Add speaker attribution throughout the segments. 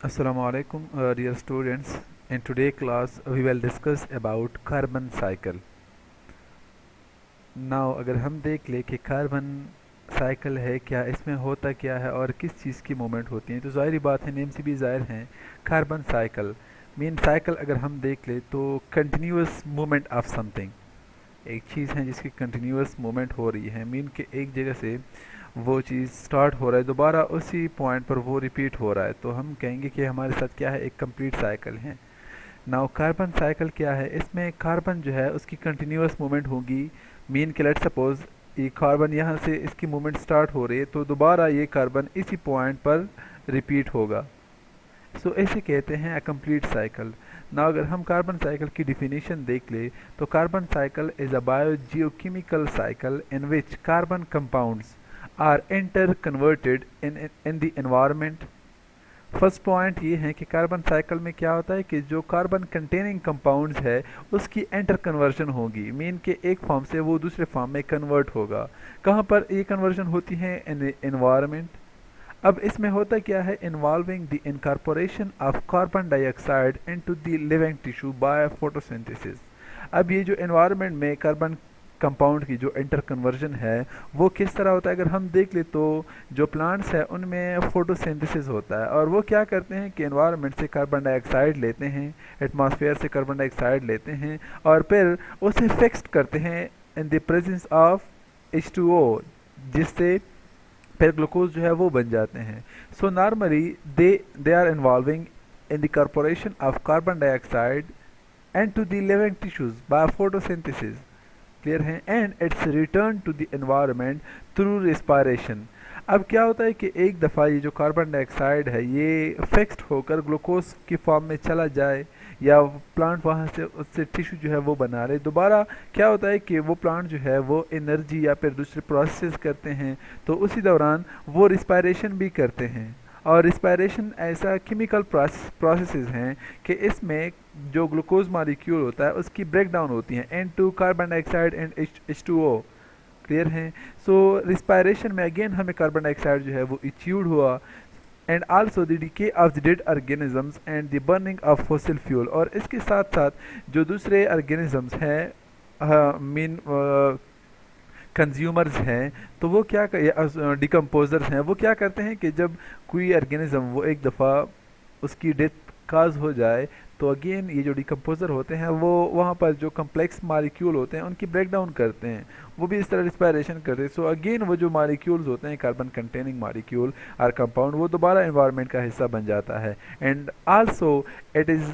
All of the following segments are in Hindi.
Speaker 1: Assalamu alaikum, dear students. In today's class, we will discuss about carbon cycle. Now, अगर हम देख ले कि कार्बन साइकिल है क्या, इसमें होता क्या है और किस चीज़ की मूवमेंट होती है, तो ज़ाहिर बात है, नेम से भी ज़ाहिर है। कार्बन साइकिल मीन साइकिल अगर हम देख ले तो कंटिन्यूस मूवमेंट ऑफ समथिंग, एक चीज़ है जिसकी कंटिन्यूस मूवमेंट हो रही है। मीन के एक जगह से वो चीज़ स्टार्ट हो रहा है, दोबारा उसी पॉइंट पर वो रिपीट हो रहा है, तो हम कहेंगे कि हमारे साथ क्या है, एक कंप्लीट साइकिल है। नाउ कार्बन साइकिल क्या है, इसमें कार्बन जो है उसकी कंटिन्यूस मूवमेंट होगी। मीन के लेट सपोज ये कार्बन यहाँ से इसकी मूवमेंट स्टार्ट हो रही है, तो दोबारा ये कार्बन इसी पॉइंट पर रिपीट होगा। सो ऐसे कहते हैं अ कंप्लीट साइकिल। ना अगर हम कार्बन साइकिल की डिफिनीशन देख ले तो carbon cycle is a biogeochemical cycle in which carbon compounds are interconverted in the environment. First point ये है कि कार्बन साइकिल में क्या होता है कि जो कार्बन कंटेनिंग कंपाउंड्स है उसकी एंटर कन्वर्जन होगी। मीन के एक फॉर्म से वो दूसरे फॉर्म में कन्वर्ट होगा। कहाँ पर ये कन्वर्जन होती है, इन एनवायरनमेंट। अब इसमें होता क्या है, involving the incorporation of carbon dioxide into the living tissue by photosynthesis. अब ये जो एनवायरनमेंट में कार्बन कंपाउंड की जो इंटर कन्वर्जन है वो किस तरह होता है, अगर हम देख ले तो जो प्लांट्स है उनमें फोटोसिंथेसिस होता है, और वो क्या करते हैं कि एनवायरनमेंट से कार्बन डाइऑक्साइड लेते हैं, एटमॉस्फेयर से कार्बन डाइऑक्साइड लेते हैं और फिर उसे फिक्स्ड करते हैं in the presence of H2O, जिससे फिर ग्लूकोज जो है वो बन जाते हैं। So normally they are involving in the corporation of carbon dioxide and to the living tissues by photosynthesis, clear है, and its return to the environment through respiration. अब क्या होता है कि एक दफ़ा ये जो कार्बन डाइऑक्साइड है ये फिक्स्ड होकर ग्लूकोज की फॉर्म में चला जाए या प्लांट वहाँ से उससे टिश्यू जो है वो बना रहे, दोबारा क्या होता है कि वो प्लांट जो है वो एनर्जी या फिर दूसरे प्रोसेस करते हैं, तो उसी दौरान वो रिस्पायरेशन भी करते हैं। और रिस्पायरेशन ऐसा केमिकल प्रोसेसेस हैं कि इसमें जो ग्लूकोज मॉलिक्यूल होता है उसकी ब्रेक डाउन होती है N2 carbon dioxide and H2O, clear है। सो रिस्पायरेशन में अगेन हमें कार्बन डाइऑक्साइड जो है वो इच्यूड हुआ, and also the decay of the dead organisms and the burning of fossil fuel. और इसके साथ साथ जो दूसरे ऑर्गेनिजम्स हैं, मीन कंज्यूमर्स हैं, तो वो क्या डिकम्पोजर्स हैं, वो क्या करते हैं कि जब कोई ऑर्गेनिज्म वो एक दफ़ा उसकी डेथ काज हो जाए तो अगेन ये जो डिकम्पोजर होते हैं वो वहाँ पर जो कम्प्लेक्स मालिक्यूल होते हैं उनकी ब्रेक डाउन करते हैं, वो भी इस तरह रिस्पायरेशन करते हैं। सो अगेन वो जो मालिक्यूल्स होते हैं कार्बन कंटेनिंग मालिक्यूल और कंपाउंड, वो दोबारा एनवायरनमेंट का हिस्सा बन जाता है। And also it is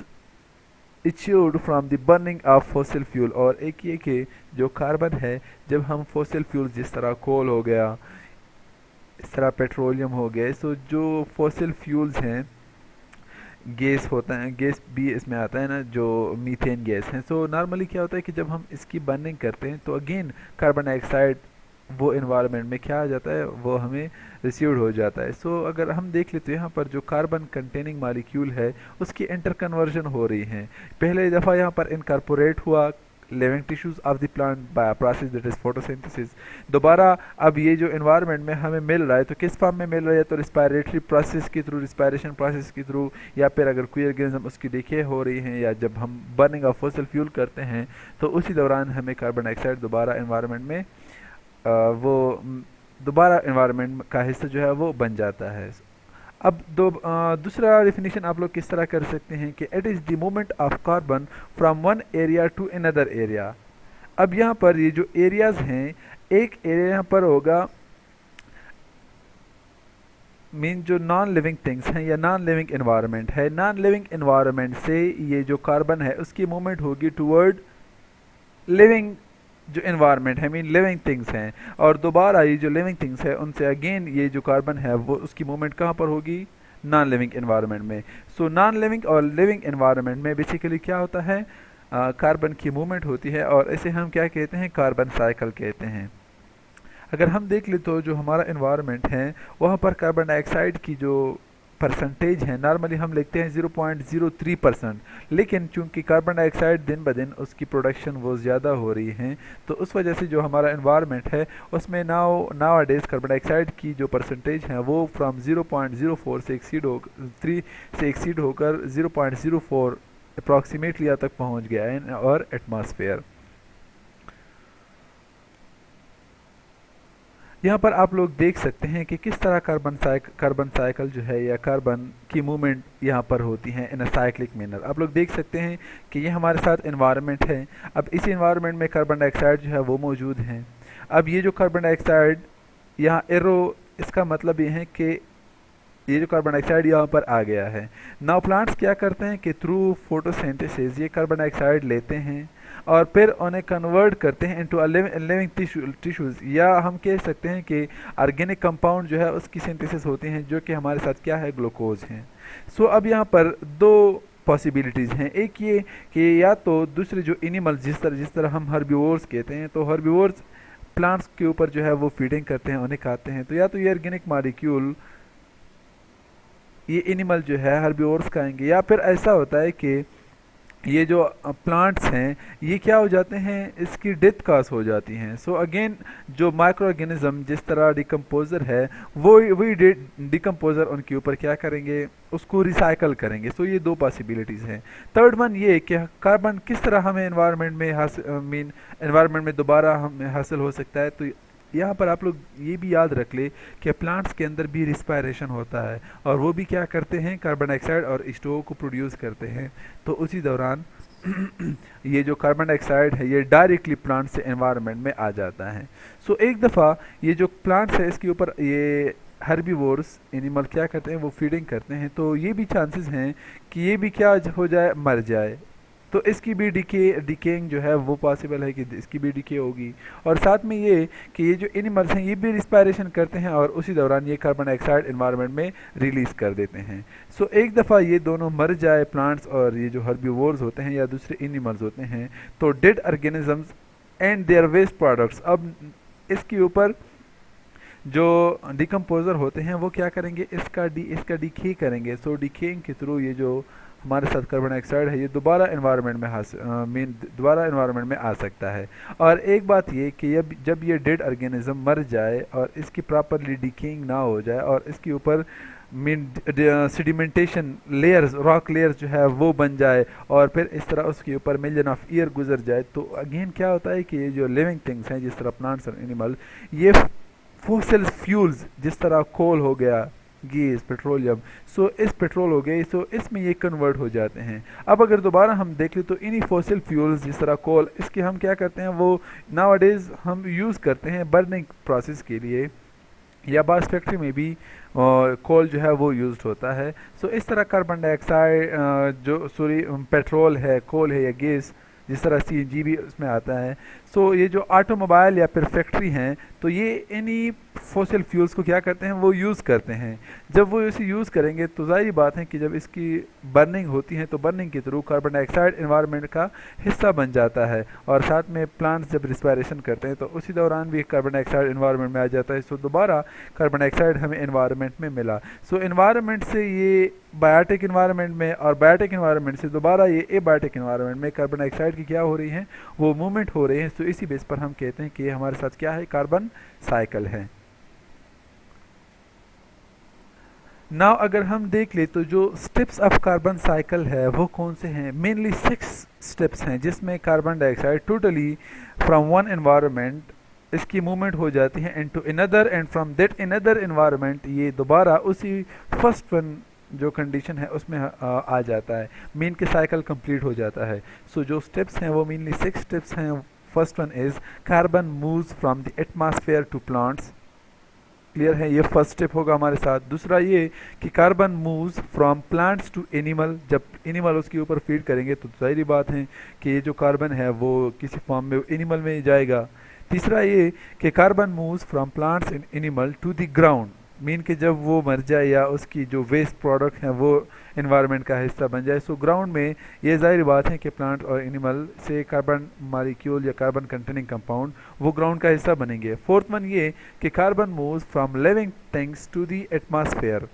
Speaker 1: issued from the burning of fossil fuel. और एक ये कि जो कार्बन है, जब हम फॉसिल फ्यूल जिस तरह कोल हो गया, इस तरह पेट्रोलियम हो गए, सो जो फॉसिल फ्यूल्स हैं, गैस होता है, गैस भी इसमें आता है ना, जो मीथेन गैस है। सो नॉर्मली क्या होता है कि जब हम इसकी बर्निंग करते हैं तो अगेन कार्बन डाइऑक्साइड वो इन्वायरमेंट में क्या आ जाता है, वो हमें रिसीव्ड हो जाता है। सो अगर हम देख लेते हैं यहाँ पर जो कार्बन कंटेनिंग मालिक्यूल है उसकी इंटर कन्वर्जन हो रही है। पहले दफ़ा यहाँ पर इनकॉर्पोरेट हुआ living tissues of the plant by process that is photosynthesis. दोबारा अब ये जो एनवायरनमेंट में हमें मिल रहा है तो किस फॉर्म में मिल रहा है, तो रिस्पायरेटरी प्रोसेस के थ्रू, रिस्पायरेशन प्रोसेस के थ्रू, या फिर अगर कोई ऑर्गेनिज्म उसकी डिके हो रही है या जब हम बर्निंग ऑफ फॉसिल फ्यूल करते हैं तो उसी दौरान हमें कार्बन डाइऑक्साइड दोबारा एनवायरनमेंट में वो दोबारा एनवायरनमेंट का हिस्सा जो है वो बन जाता है। अब दूसरा डिफिनीशन आप लोग किस तरह कर सकते हैं कि it is the movement of carbon from one area to another area. अब यहाँ पर ये जो एरियाज हैं, एक एरिया यहाँ पर होगा मीन जो नॉन लिविंग थिंग्स हैं या नॉन लिविंग एनवायरनमेंट है, नॉन लिविंग एनवायरनमेंट से ये जो कार्बन है उसकी मूवमेंट होगी टूवर्ड लिविंग जो एनवायरनमेंट है, मीन लिविंग थिंग्स हैं, और दोबारा ये जो लिविंग थिंग्स है उनसे अगेन ये जो कार्बन है वो उसकी मूवमेंट कहाँ पर होगी, नॉन लिविंग एनवायरनमेंट में। सो नॉन लिविंग और लिविंग एनवायरनमेंट में बेसिकली क्या होता है, कार्बन की मूवमेंट होती है, और इसे हम क्या कहते हैं, कार्बन साइकिल कहते हैं। अगर हम देख ले तो जो हमारा एनवायरनमेंट है वहाँ पर कार्बन डाइऑक्साइड की जो परसेंटेज है, नॉर्मली हम लिखते हैं 0.03%, लेकिन चूंकि कार्बन डाइऑक्साइड दिन ब दिन उसकी प्रोडक्शन वो ज़्यादा हो रही है, तो उस वजह से जो हमारा इन्वायरमेंट है उसमें नाउ डेज कार्बन डाइऑक्साइड की जो परसेंटेज है वो फ्रॉम 0.04 से एक्सीड होकर 0.04 अप्रॉक्सीमेटली यहाँ तक पहुँच गया है और एटमॉस्फेयर। यहाँ पर आप लोग देख सकते हैं कि किस तरह कार्बन साइकिल जो है या कार्बन की मूवमेंट यहाँ पर होती है इन अ साइक्लिक मैनर। आप लोग देख सकते हैं कि ये हमारे साथ एनवायरनमेंट है। अब इस एनवायरनमेंट में कार्बन डाइऑक्साइड जो है वो मौजूद है। अब ये जो कार्बन डाइऑक्साइड यहाँ एरो, इसका मतलब ये है कि ये जो कार्बन डाइऑक्साइड यहाँ पर आ गया है। नाउ प्लांट्स क्या करते हैं कि थ्रू फोटोसिंथेसिस ये कार्बन डाइऑक्साइड लेते हैं और फिर उन्हें कन्वर्ट करते हैं इनटू लिविंग टिश्यूज, या हम कह सकते हैं कि ऑर्गेनिक कंपाउंड जो है उसकी सिंथेसिस होती हैं जो कि हमारे साथ क्या है, ग्लूकोज हैं। सो अब यहाँ पर दो पॉसिबिलिटीज़ हैं। एक ये कि या तो दूसरे जो एनिमल जिस तरह हम हर्बिवोर्स कहते हैं, तो हर्बिवोर्स प्लांट्स के ऊपर जो है वो फीडिंग करते हैं, उन्हें खाते हैं। तो या तो ये ऑर्गेनिक मॉलिक्यूल ये एनिमल जो है हर्बिवोर्स खाएंगे, या फिर ऐसा होता है कि ये जो प्लांट्स हैं ये क्या हो जाते हैं, इसकी डेथ काज हो जाती हैं। सो अगेन जो माइक्रो ऑर्गेनिज्म जिस तरह डिकम्पोजर है वही डिकम्पोजर उनके ऊपर क्या करेंगे, उसको रिसाइकल करेंगे। सो ये दो पॉसिबिलिटीज़ हैं। थर्ड वन ये कि कार्बन किस तरह हमें एनवायरनमेंट में एनवायरनमेंट में दोबारा हमें हासिल हो सकता है। तो यहाँ पर आप लोग ये भी याद रख ले कि प्लांट्स के अंदर भी रिस्पायरेशन होता है और वो भी क्या करते हैं, कार्बन डाइऑक्साइड और H2O को प्रोड्यूस करते हैं। तो उसी दौरान ये जो कार्बन डाइऑक्साइड है ये डायरेक्टली प्लांट से एनवायरनमेंट में आ जाता है। सो एक दफ़ा ये जो प्लांट्स है इसके ऊपर ये हर्बीवोर्स एनिमल क्या करते हैं, वो फीडिंग करते हैं। तो ये भी चांसेस हैं कि ये भी क्या हो जाए, मर जाए। तो इसकी भी डिकेइंग जो है वो पॉसिबल है कि इसकी भी डिके होगी। और साथ में ये कि ये जो एनिमल्स हैं ये भी रिस्पायरेशन करते हैं और उसी दौरान ये कार्बन डाइऑक्साइड एनवायरनमेंट में रिलीज़ कर देते हैं। सो एक दफ़ा ये दोनों मर जाए, प्लांट्स और ये जो हर्बिवोर्स होते हैं या दूसरे एनिमल्स होते हैं, तो dead organisms and their waste products, अब इसके ऊपर जो डिकम्पोजर होते हैं वो क्या करेंगे, इसका डिके करेंगे। सो डिकेइंग के थ्रू ये जो हमारे साथ कार्बन डाइऑक्साइड है ये दोबारा एनवायरनमेंट में दोबारा एनवायरनमेंट में आ सकता है। और एक बात ये कि जब ये डेड ऑर्गेनिज्म मर जाए और इसकी प्रॉपरली डिकेइंग ना हो जाए और इसके ऊपर सेडिमेंटेशन लेयर्स, रॉक लेयर्स जो है वो बन जाए और फिर इस तरह उसके ऊपर मिलियन ऑफ ईयर गुजर जाए, तो अगेन क्या होता है कि ये जो लिविंग थिंग्स हैं जिस तरह प्लांट्स और एनिमल, ये फॉसिल फ्यूल्स जिस तरह कोल हो गया, गैस, पेट्रोलियम, सो इस पेट्रोल हो गई, सो इसमें ये कन्वर्ट हो जाते हैं। अब अगर दोबारा हम देख लें तो इन्हीं फॉसिल फ्यूल्स जिस तरह कोल, इसके हम क्या करते हैं, वो नाउअडेज हम यूज़ करते हैं बर्निंग प्रोसेस के लिए, या बास फैक्ट्री में भी कोल जो है वो यूज्ड होता है। सो इस तरह कार्बन डाइऑक्साइड जो पेट्रोल है, कोल है या गैस, जिस तरह CNG भी उसमें आता है। सो ये जो ऑटोमोबाइल या फिर फैक्ट्री हैं तो ये इन्हीं फॉसिल फ्यूल्स को क्या करते हैं, वो यूज़ करते हैं। जब वो इसे यूज़ करेंगे तो ज़ाहिर बात है कि जब इसकी बर्निंग होती है तो बर्निंग के थ्रू कार्बन डाइऑक्साइड एनवायरनमेंट का हिस्सा बन जाता है और साथ में प्लांट्स जब रिस्पायरेशन करते हैं तो उसी दौरान भी कार्बन डाइऑक्साइड एनवायरनमेंट में आ जाता है। सो दोबारा कार्बन डाइऑक्साइड हमें एनवायरनमेंट में मिला। सो एनवायरनमेंट से ये बायोटिक एनवायरनमेंट में और बायोटिक एनवायरनमेंट से दोबारा ये एबायोटिक एनवायरनमेंट में कार्बन डाइऑक्साइड की क्या हो रही हैं, वो मूवमेंट हो रही है। सो इसी बेस पर हम कहते हैं कि ये हमारे साथ क्या है, कार्बन साइकिल है। नाउ अगर हम देख ले तो जो स्टेप्स ऑफ कार्बन साइकिल है वो कौन से हैं, मेनली 6 स्टेप्स हैं जिसमें carbon dioxide totally from one environment इसकी मूवमेंट हो जाती है into another, and from that another environment ये दोबारा उसी फर्स्ट वन जो कंडीशन है उसमें आ जाता है, मीन के साइकिल कंप्लीट हो जाता है। सो जो स्टेप्स हैं वो मेनली 6 स्टेप्स हैं। First one is carbon moves from the atmosphere to plants, clear है, ये फर्स्ट स्टेप होगा हमारे साथ। दूसरा ये कि carbon moves from plants to animal, जब एनिमल उसके ऊपर फीड करेंगे तो जाहिर बात है कि ये जो कार्बन है वो किसी फॉर्म में एनिमल में जाएगा। तीसरा ये कि carbon moves from plants and animal to the ground, mean कि जब वो मर जाए या उसकी जो वेस्ट प्रोडक्ट हैं वो एनवायरनमेंट का हिस्सा बन जाए। सो ग्राउंड में ये जाहिर बात है कि प्लांट और एनिमल से कार्बन मॉलिक्यूल या कार्बन कंटेनिंग कंपाउंड वो ग्राउंड का हिस्सा बनेंगे। फोर्थ वन ये कि carbon moves from living things to the atmosphere,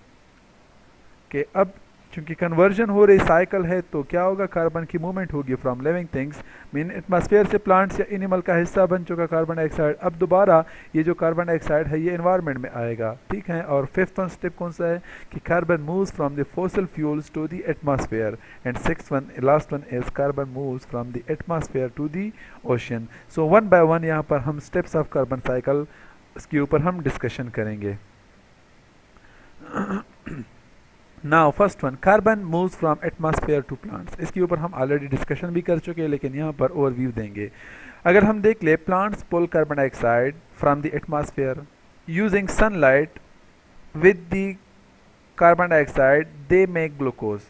Speaker 1: okay, अब चूंकि कन्वर्जन हो रही साइकिल है तो क्या होगा, कार्बन की मूवमेंट होगी from living things, mean atmosphere से प्लांट्स या एनिमल का हिस्सा बन चुका कार्बन डाइऑक्साइड, अब दोबारा ये जो कार्बन डाइऑक्साइड है ये एनवायरनमेंट में आएगा, ठीक है। और फिफ्थ वन स्टेप कौन सा है कि carbon moves from the fossil fuels to the atmosphere, and six one last one is carbon moves from the atmosphere to the ocean. So one by one यहाँ पर हम स्टेप्स ऑफ कार्बन साइकिल इसके ऊपर हम डिस्कशन करेंगे। Now first one, carbon moves from atmosphere to plants, इसके ऊपर हम ऑलरेडी डिस्कशन भी कर चुके हैं लेकिन यहाँ पर ओवरव्यू देंगे। अगर हम देख ले, plants pull carbon dioxide from the atmosphere using sunlight, with the carbon dioxide they make glucose.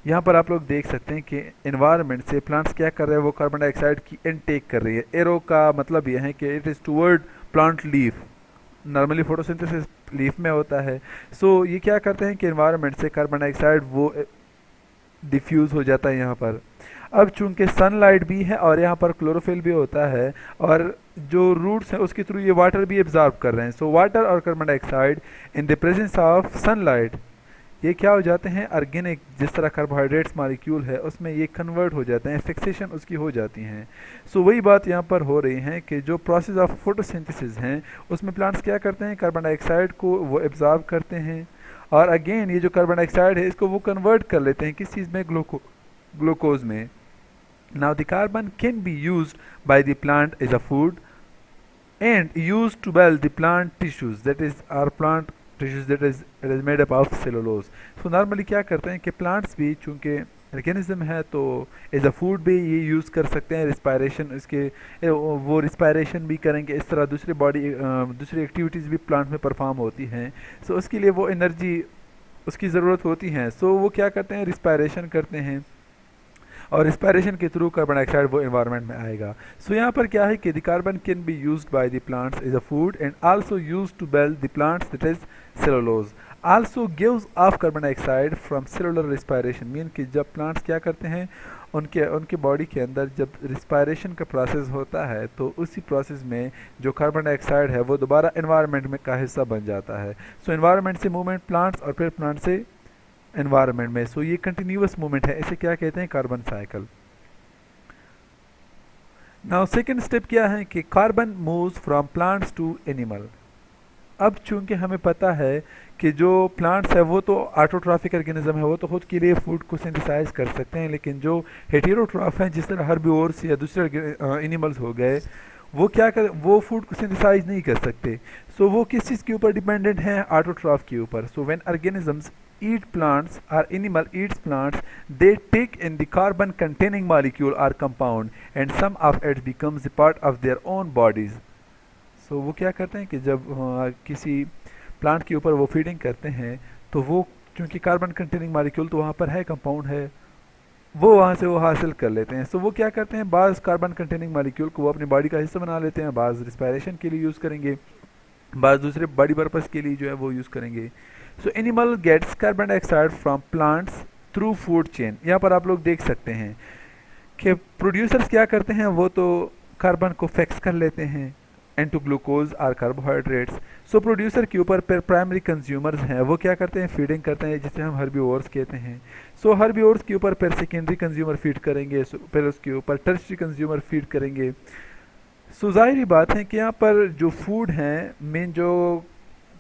Speaker 1: यहाँ पर आप लोग देख सकते हैं कि एनवायरनमेंट से प्लांट्स क्या कर रहे हैं, वो कार्बन डाइऑक्साइड की इनटेक कर रही है। एरो का मतलब यह है कि it is toward plant leaf, normally photosynthesis leaf में होता है। सो ये क्या करते हैं कि एनवायरनमेंट से कार्बन डाइऑक्साइड वो डिफ्यूज़ हो जाता है यहाँ पर। अब चूंकि सनलाइट भी है और यहाँ पर क्लोरोफिल भी होता है और जो रूट्स हैं उसके थ्रू ये वाटर भी एब्जॉर्ब कर रहे हैं। सो वाटर और carbon dioxide in the presence of sunlight ये क्या हो जाते हैं, ऑर्गेनिक, जिस तरह कार्बोहाइड्रेट्स मॉलिक्यूल है उसमें ये कन्वर्ट हो जाते हैं, फिक्सेशन उसकी हो जाती हैं। सो वही बात यहाँ पर हो रही है कि जो प्रोसेस ऑफ फोटोसिंथेसिस हैं उसमें प्लांट्स क्या करते हैं, कार्बन डाइऑक्साइड को वो एब्जॉर्ब करते हैं और अगेन ये जो कार्बन डाइऑक्साइड है इसको वो कन्वर्ट कर लेते हैं किस चीज़ में, ग्लूकोज में। Now the carbon can be used by the plant as a food and used to build the plant tissues, that is our plant tissues, that is it is made up of cellulose. So normally क्या करते हैं कि plants भी चूंकि ऑर्गेनिज्म है तो एज अ फूड भी ये यूज़ कर सकते हैं, रिस्पायरेशन इसके वो रिस्पायरेशन भी करेंगे, इस तरह दूसरी एक्टिविटीज़ भी प्लांट में परफॉर्म होती हैं। सो उसके लिए वो एनर्जी उसकी ज़रूरत होती है। सो वो क्या करते हैं, रिस्पायरेशन करते हैं और रिस्पायरेशन के थ्रू कार्बन डाइऑक्साइड वो एनवायरनमेंट में आएगा। सो यहाँ पर क्या है कि the carbon can be used by the plants as a food and also used to build the plants, that is cellulose, also gives off carbon dioxide from cellular respiration, mean कि जब प्लांट्स क्या करते हैं उनके बॉडी के अंदर जब रिस्पायरेशन का प्रोसेस होता है तो उसी प्रोसेस में जो कार्बन डाइऑक्साइड है वो दोबारा एनवायरनमेंट में का हिस्सा बन जाता है। सो एनवायरनमेंट से मूवमेंट प्लांट्स और फिर प्लांट से एनवायरनमेंट में। सो ये कंटिन्यूअस मूवमेंट है, इसे क्या कहते हैं, carbon cycle. Now second step क्या है कि carbon moves from plants to animal. अब चूंकि हमें पता है कि जो प्लांट्स है वो तो ऑटोट्रॉफिक ऑर्गेनिज्म है, वो तो खुद के लिए फूड को सिंथेसाइज कर सकते हैं, लेकिन जो हेटेरोट्रॉफ हैं जिस तरह हर्बिवोर्स या दूसरे एनिमल्स हो गए वो क्या कर वो फूड को सिंथेसाइज नहीं कर सकते। सो वो किस चीज़ के ऊपर डिपेंडेंट हैं, ऑटोट्रॉफ के ऊपर। सो when organisms eat plants or animal eats plants, they take in the carbon containing molecule or compound and some of it becomes a part of their own bodies. So वो क्या करते हैं कि जब किसी प्लांट के ऊपर वो फीडिंग करते हैं तो वो चूंकि कार्बन कंटेनिंग मॉलिक्यूल तो वहाँ पर है, कंपाउंड है, वो वहाँ से वो हासिल कर लेते हैं। सो वो क्या करते हैं, बाज़ कार्बन कंटेनिंग मॉलिक्यूल को वो अपनी बॉडी का हिस्सा बना लेते हैं, बाज़ रिस्पायरेशन के लिए यूज़ करेंगे, बाज़ दूसरे बॉडी पर्पज़ के लिए जो है वो यूज़ करेंगे। So animal gets carbon dioxide from plants through food chain. यहाँ पर आप लोग देख सकते हैं कि प्रोड्यूसर्स क्या करते हैं, वो तो कार्बन को फिक्स कर लेते हैं इनटू ग्लूकोज और कार्बोहाइड्रेट्स। सो प्रोड्यूसर के ऊपर फिर प्राइमरी कंज्यूमर्स हैं, वो क्या करते हैं, फीडिंग करते हैं, जिसे हम हर्बिवोर्स कहते हैं। सो हर्बिवोर्स के ऊपर फिर सेकेंडरी कंज्यूमर फीड करेंगे, फिर उसके ऊपर टर्शियरी कंज्यूमर फीड करेंगे। सो जाहिर बात है कि यहाँ पर जो फूड हैं, मेन जो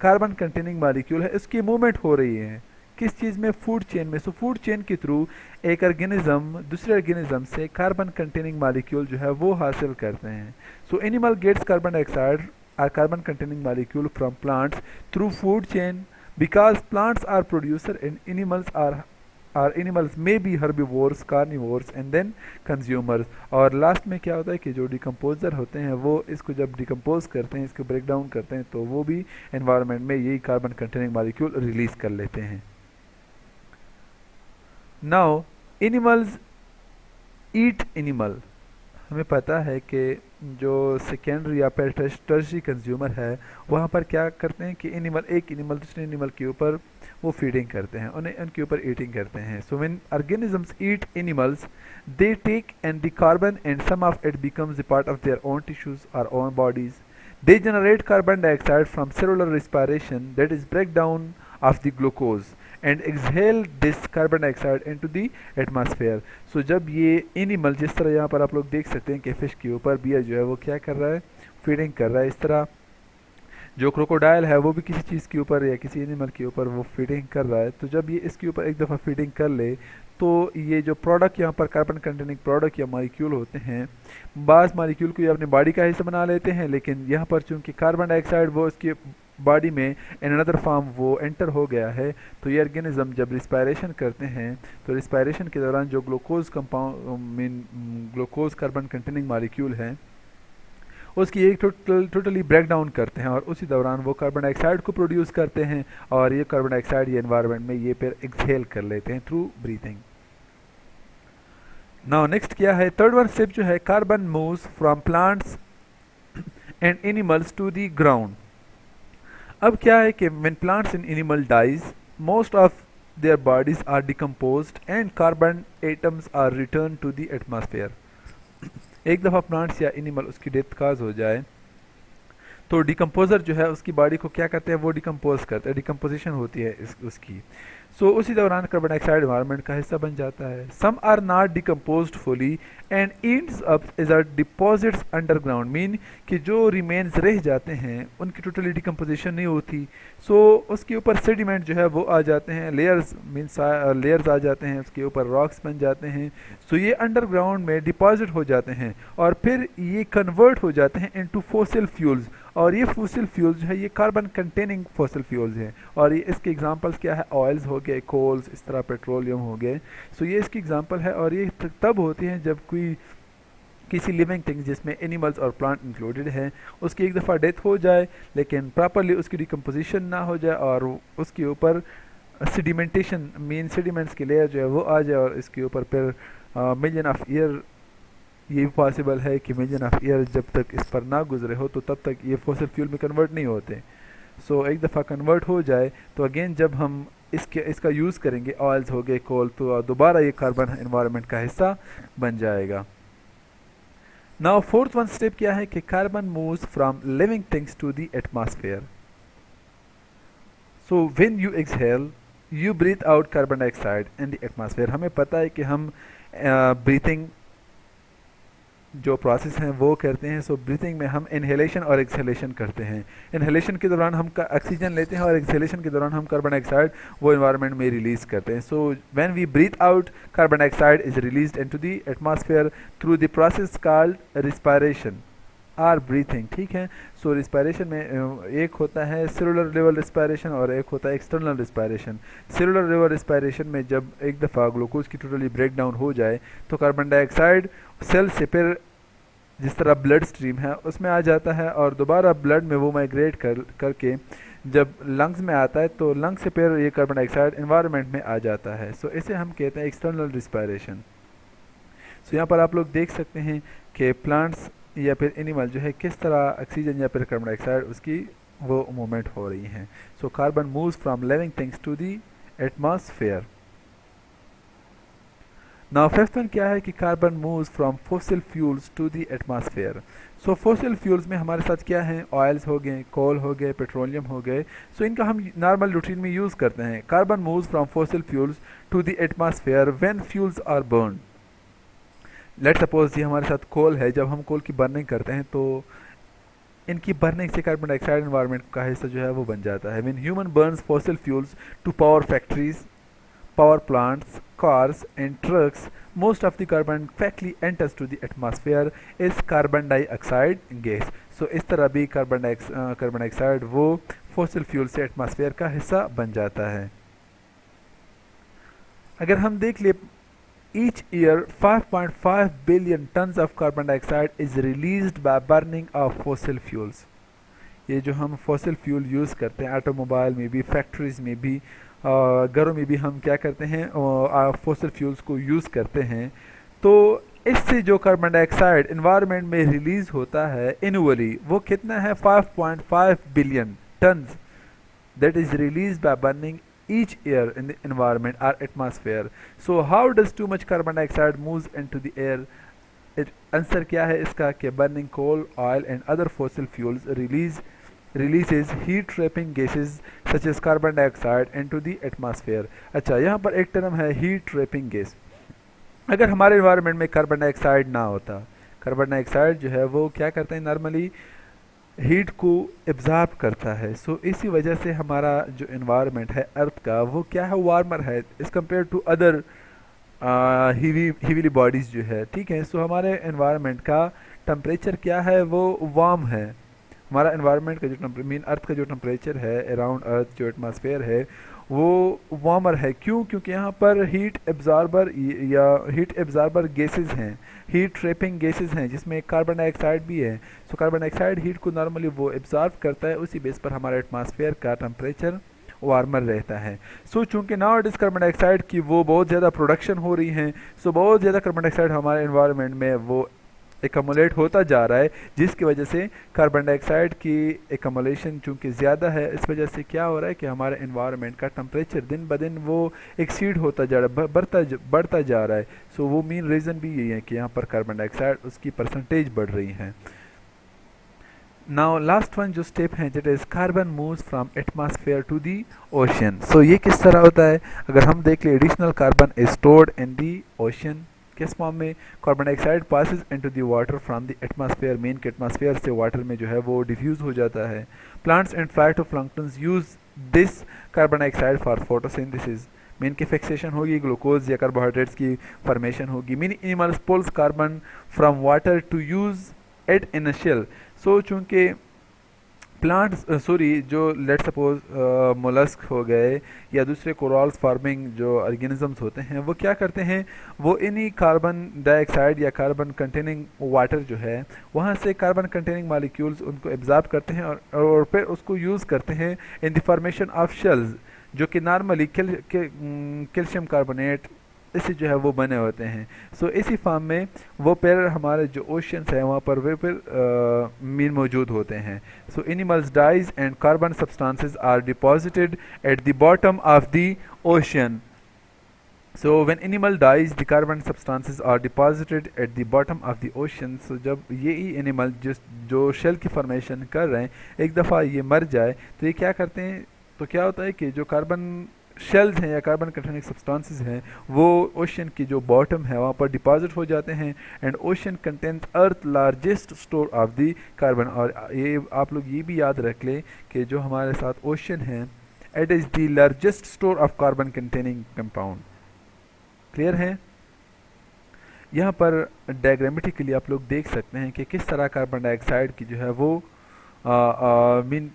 Speaker 1: कार्बन कंटेनिंग मॉलिक्यूल है, इसकी मूवमेंट हो रही है किस चीज़ में, फूड चेन में। सो फूड चेन के थ्रू एक ऑर्गेनिज्म दूसरे ऑर्गेनिज्म से कार्बन कंटेनिंग मॉलिक्यूल जो है वो हासिल करते हैं। So animal gets carbon dioxide और carbon containing molecule from plants through food chain because plants are producer and animals में be herbivores, carnivores and then consumers. और लास्ट में क्या होता है कि जो डिकम्पोजर होते हैं वो इसको जब डिकम्पोज करते हैं, इसको ब्रेक डाउन करते हैं, तो वो भी एनवायरनमेंट में यही कार्बन कंटेनिंग मॉलिक्यूल रिलीज कर लेते हैं। Now animals eat animal. हमें पता है कि जो सेकेंडरी या फिर टर्शियरी कंज्यूमर है वहाँ पर क्या करते हैं कि एक एनिमल दूसरे एनिमल के ऊपर वो फीडिंग करते हैं, उन्हें उनके ऊपर ईटिंग करते हैं। So when organisms eat animals they take and the carbon and some of it becomes the part of their own tissues और own bodies. They generate carbon dioxide from cellular respiration, that is breakdown of the glucose, and exhale this carbon dioxide into the atmosphere. So जब ये एनिमल, जिस तरह यहाँ पर आप लोग देख सकते हैं कि फिश के ऊपर बियर जो है वो क्या कर रहा है, फीडिंग कर रहा है, इस तरह जो क्रोकोडाइल है वो भी किसी चीज़ के ऊपर या किसी एनिमल के ऊपर वो फीडिंग कर रहा है। तो जब ये इसके ऊपर एक दफ़ा फीडिंग कर ले तो ये जो प्रोडक्ट यहाँ पर कार्बन कंटेनिंग प्रोडक्ट या मॉलिक्यूल होते हैं, बाज़ मॉलिक्यूल को ये अपनी बॉडी का हिस्सा बना लेते हैं, लेकिन यहाँ पर चूंकि कार्बन डाइऑक्साइड वो इसके बॉडी में इन अनदर फॉर्म वो एंटर हो गया है, तो ये ऑर्गेनिज्म जब रिस्पायरेशन करते हैं तो रिस्पायरेशन के दौरान जो glucose compound mean glucose carbon containing molecule है उसकी एक टोटली ब्रेक डाउन करते हैं और उसी दौरान वो कार्बन डाइऑक्साइड को प्रोड्यूस करते हैं और ये कार्बन डाइऑक्साइड ये एनवायरनमेंट में ये फिर एक्सहेल कर लेते हैं थ्रू ब्रीथिंग। नाउ नेक्स्ट क्या है, थर्ड वन स्टेप जो है, carbon moves from plants and animals to the ground. अब क्या है कि when plants and animal dies most of their bodies are decomposed and carbon atoms are returned to the atmosphere। एक दफ़ा प्लांट्स या एनिमल उसकी डेथ काज हो जाए तो डिकम्पोजर जो है उसकी बॉडी को क्या करते हैं, वो डिकम्पोज करते हैं, डिकम्पोजिशन होती है उसकी। सो उसी दौरान कार्बन डाइऑक्साइड एनवायरनमेंट का हिस्सा बन जाता है। Some are not decomposed fully and ends up as are deposits underground, mean कि जो रिमेन्स रह जाते हैं उनकी टोटली डिकम्पोजिशन नहीं होती। सो उसके ऊपर सेडिमेंट जो है वो आ जाते हैं, लेयर्स मीन्स लेयर्स आ जाते हैं, उसके ऊपर रॉक्स बन जाते हैं। सो ये अंडरग्राउंड में डिपॉजिट हो जाते हैं और फिर ये कन्वर्ट हो जाते हैं इनटू फॉसिल फ्यूल्स, और ये फॉसिल फ्यूल्स जो है ये कार्बन कंटेनिंग फॉसिल फ्यूल्स हैं। और ये इसके एग्जांपल्स क्या है, ऑयल्स हो गए, कोल्स, इस तरह पेट्रोलियम हो गए। सो ये इसकी एग्जांपल है और ये तब होती हैं जब कोई किसी लिविंग थिंग्स जिसमें एनिमल्स और प्लांट इंक्लूडेड है उसकी एक दफ़ा डेथ हो जाए लेकिन प्रॉपरली उसकी डिकम्पोजिशन ना हो जाए और उसके ऊपर सेडिमेंटेशन मीन सेडिमेंट्स की लेयर जो है वो आ जाए और इसके ऊपर फिर मिलियन ऑफ ईयर, ये भी पॉसिबल है कि मिलियन ऑफ ईयर जब तक इस पर ना गुजरे हो तो तब तक ये फॉसिल फ्यूल में कन्वर्ट नहीं होते। सो एक दफ़ा कन्वर्ट हो जाए तो अगेन जब हम इसका यूज़ करेंगे, ऑयल्स हो गए, कोल, तो दोबारा ये कार्बन एनवायरनमेंट का हिस्सा बन जाएगा। नाउ फोर्थ वन स्टेप क्या है कि carbon moves from living things to the atmosphere. So when you exhale you breathe out carbon dioxide in the atmosphere. हमें पता है कि हम ब्रीथिंग जो प्रोसेस हैं वो करते हैं। सो ब्रीथिंग में हम इनहेलेशन और एक्सहेलेशन करते हैं। इनहेलेशन के दौरान हम ऑक्सीजन लेते हैं और एक्सहेलेशन के दौरान हम कार्बन डाइऑक्साइड वो एनवायरनमेंट में रिलीज़ करते हैं। So when we breathe out carbon dioxide is released into the atmosphere through the process called respiration or breathing, ठीक है। सो रिस्पायरेशन में एक होता है सेलुलर लेवल रिस्पायरेशन और एक होता है external respiration. Cellular level respiration में जब एक दफ़ा ग्लूकोज की टोटली ब्रेक डाउन हो जाए तो कार्बन डाइऑक्साइड सेल से फिर जिस तरह ब्लड स्ट्रीम है उसमें आ जाता है और दोबारा ब्लड में वो माइग्रेट करके जब लंग्स में आता है तो लंग्स से फिर ये कार्बन डाइऑक्साइड एनवायरनमेंट में आ जाता है। सो इसे हम कहते हैं एक्सटर्नल रिस्पायरेशन। सो यहाँ पर आप लोग देख सकते हैं कि प्लांट्स या फिर एनिमल जो है किस तरह ऑक्सीजन या फिर कार्बन डाइऑक्साइड उसकी वो मूवमेंट हो रही हैं। So carbon moves from living things to the atmosphere. Now fifth one क्या है कि carbon moves from fossil fuels to the atmosphere. So fossil fuels में हमारे साथ क्या है, ऑयल्स हो गए, कोल हो गए, पेट्रोलियम हो गए। सो इनका हम नॉर्मल रूटीन में यूज़ करते हैं। Carbon moves from fossil fuels to the atmosphere when fuels are burn. Let suppose ये हमारे साथ कोल है, जब हम कोल की बर्निंग करते हैं तो इनकी बर्निंग से कार्बन डाइऑक्साइड एनवायरनमेंट का हिस्सा जो है वो बन जाता है। When human burns fossil fuels to power factories, power plants, cars and trucks, most of the carbon quickly enters to the atmosphere is carbon dioxide gas। so इस तरह भी कार्बन डाइऑक्साइड वो फॉसिल फ्यूल से एटमॉस्फेयर का हिस्सा बन जाता है। अगर हम देख ले each year 5.5 billion tons of carbon dioxide is released by burning of fossil fuels। ये जो हम फॉसिल फ्यूल यूज़ करते हैं ऑटोमोबाइल में भी, फैक्ट्रीज़ में भी, घरों में भी हम क्या करते हैं फॉसिल फ्यूल्स को यूज़ करते हैं। तो इससे जो कार्बन डाइऑक्साइड एनवायरनमेंट में रिलीज़ होता है एनुअली वो कितना है, 5.5 billion turns that is release by burning each year in the environment or atmosphere। so how does too much carbon dioxide moves into the air? Answer क्या है इसका कि burning coal, oil and other fossil fuels releases heat trapping gases such as carbon dioxide into the atmosphere। अच्छा, यहाँ पर एक टर्म है हीट ट्रैपिंग गैस। अगर हमारे इन्वायरमेंट में कार्बन डाइऑक्साइड ना होता, कार्बन डाइऑक्साइड जो है वो क्या करता है, नॉर्मली हीट को एब्जॉर्ब करता है। सो इसी वजह से हमारा जो इन्वायरमेंट है अर्थ का वो क्या है, वार्मर है as compared to other heavily bodies जो है, ठीक है। सो हमारे इन्वायरमेंट का टेम्परेचर क्या है, वो वार्म है। हमारा इन्वायरमेंट का जो मीन अर्थ का जो टेम्परेचर है अराउंड अर्थ, जो एटमॉस्फेयर है वो वार्मर है। क्यों? क्योंकि यहाँ पर हीट एब्जॉर्बर या हीट एब्जॉर्बर गैसेस हैं, हीट ट्रैपिंग गैसेस हैं, जिसमें कार्बन डाइऑक्साइड भी है। सो कार्बन डाइऑक्साइड हीट को नॉर्मली वो एब्जॉर्ब करता है, उसी बेस पर हमारा एटमॉस्फेयर का टेम्परेचर वार्मर रहता है। सो चूँकि now it is carbon dioxide की वो बहुत ज़्यादा प्रोडक्शन हो रही है, सो बहुत ज़्यादा कार्बन डाइऑक्साइड हमारे इन्वायरमेंट में वो एकमुलेट होता जा रहा है, जिसकी वजह से कार्बन डाइऑक्साइड की एकमुलेशन चूँकि ज़्यादा है, इस वजह से क्या हो रहा है कि हमारे इन्वायरमेंट का टेम्परेचर दिन ब दिन वो एक्सीड होता जा रहा है, बढ़ता जा रहा है। सो वो मेन रीज़न भी यही है कि यहाँ पर कार्बन डाइऑक्साइड उसकी परसेंटेज बढ़ रही है। नाउ लास्ट वन जो स्टेप है that is carbon moves from atmosphere to the ocean. So ये किस तरह होता है, अगर हम देख ले, additional carbon is stored in the ocean. किस फॉर्म में? Carbon dioxide passes into the water from the atmosphere, main के एटमॉस्फेयर से वाटर में जो है वो डिफ्यूज हो जाता है। Plants and phytoplanktons use this carbon dioxide for photosynthesis. Main की फिक्सेशन होगी, ग्लूकोज या कार्बोहाइड्रेट्स की फॉर्मेशन होगी। Many animals pulls carbon from water to use it in a shell. So चूँकि प्लांट्स जो लेट सपोज मोलस्क हो गए या दूसरे कोरल्स फार्मिंग जो ऑर्गेनिजम्स होते हैं, वो क्या करते हैं, वो इन्हीं कार्बन डाइऑक्साइड या कार्बन कंटेनिंग वाटर जो है वहाँ से कार्बन कंटेनिंग मालिक्यूल्स उनको एब्जॉर्ब करते हैं और फिर उसको यूज़ करते हैं in the formation of shells, जो कि नॉर्मली कैल्शियम कार्बोनेट इससे जो है वो बने होते हैं। सो इसी फॉर्म में वो फिर हमारे जो ओशंस हैं वहाँ पर वे फिर मीन मौजूद होते हैं। So animals dies and carbon substances are deposited at the bottom of the ocean. So when animal dies the carbon substances are deposited at the bottom of the ocean. So जब ये ही एनिमल जो शेल की फॉर्मेशन कर रहे हैं, एक दफ़ा ये मर जाए तो ये क्या करते हैं, तो क्या होता है कि जो कार्बन शेल्स हैं या कार्बन कंटेनिंग सब्सटेंसेस हैं वो ओशन की जो बॉटम है वहाँ पर डिपॉजिट हो जाते हैं। And ocean contains earth largest store of the carbon. और ये आप लोग ये भी याद रख लें कि जो हमारे साथ ओशन है it is the largest store of carbon containing compound. Clear है? यहाँ पर डायग्रामेटिकली आप लोग देख सकते हैं कि किस तरह कार्बन डाइऑक्साइड की जो है वो मीन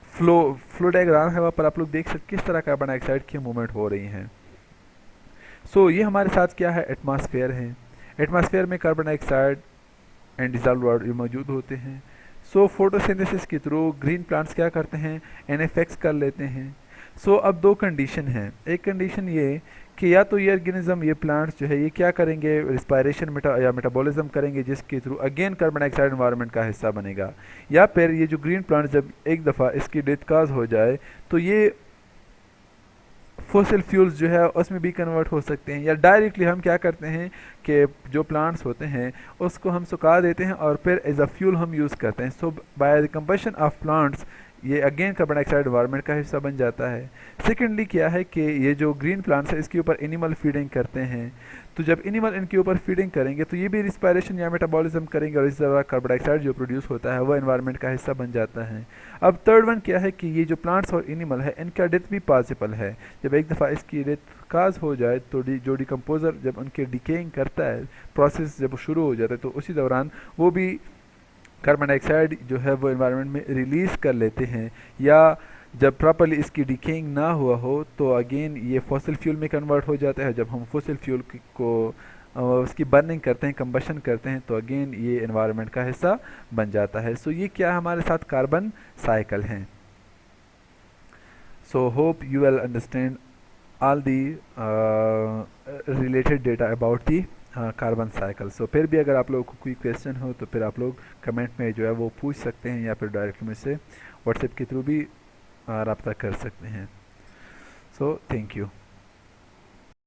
Speaker 1: फ्लो डायग्राम है, वहाँ पर आप लोग देख सकते किस तरह कार्बन डाइऑक्साइड की मूवमेंट हो रही हैं। सो ये हमारे साथ क्या है, एटमॉस्फेयर है। एटमॉस्फेयर में carbon dioxide and dissolved water मौजूद होते हैं। सो फोटोसिंथेसिस के थ्रू ग्रीन प्लांट्स क्या करते हैं, NF कर लेते हैं। सो अब दो कंडीशन हैं। एक कंडीशन ये कि या तो ये ऑर्गेनिज्म, ये प्लांट्स जो है ये क्या करेंगे, रिस्पायरेशन या मेटाबॉलिज्म करेंगे, जिसके through again carbon dioxide environment का हिस्सा बनेगा। या फिर ये जो ग्रीन प्लांट जब एक दफ़ा इसकी डेथ काज हो जाए तो ये फॉसिल फ्यूल्स जो है उसमें भी कन्वर्ट हो सकते हैं, या डायरेक्टली हम क्या करते हैं कि जो प्लांट्स होते हैं उसको हम सुखा देते हैं और फिर एज अ फ्यूल हम यूज़ करते हैं। So by the combustion of plants ये अगेन कार्बन डाइऑक्साइड एनवायरनमेंट का हिस्सा बन जाता है। सेकेंडली क्या है कि ये जो ग्रीन प्लांट्स है इसके ऊपर एनिमल फीडिंग करते हैं, तो जब एनिमल इनके ऊपर फीडिंग करेंगे तो ये भी रिस्पायरेशन या मेटाबॉलिज्म करेंगे और इस तरह कार्बन डाइऑक्साइड जो प्रोड्यूस होता है वो एनवायरनमेंट का हिस्सा बन जाता है। अब थर्ड वन क्या है कि ये जो प्लांट्स और एनिमल है इनका डेथ भी पॉसिबल है। जब एक दफ़ा इसकी डेथ काज हो जाए तो जो डिकम्पोजर जब उनके डिकेइंग करता है, प्रोसेस जब शुरू हो जाता है, तो उसी दौरान वो भी कार्बन डाइऑक्साइड जो है वो एनवायरनमेंट में रिलीज़ कर लेते हैं। या जब प्रॉपर्ली इसकी डिकेइंग ना हुआ हो तो अगेन ये फॉसिल फ्यूल में कन्वर्ट हो जाता है। जब हम फॉसिल फ्यूल को उसकी बर्निंग करते हैं, कंबशन करते हैं, तो अगेन ये एनवायरनमेंट का हिस्सा बन जाता है। सो ये क्या हमारे साथ कार्बन साइकिल हैं। So hope you will understand all the related data about the carbon cycle. So फिर भी अगर आप लोगों को कोई क्वेश्चन हो तो फिर आप लोग कमेंट में जो है वो पूछ सकते हैं, या फिर डायरेक्ट मुझसे व्हाट्सएप के थ्रू भी रब्ता कर सकते हैं। So thank you.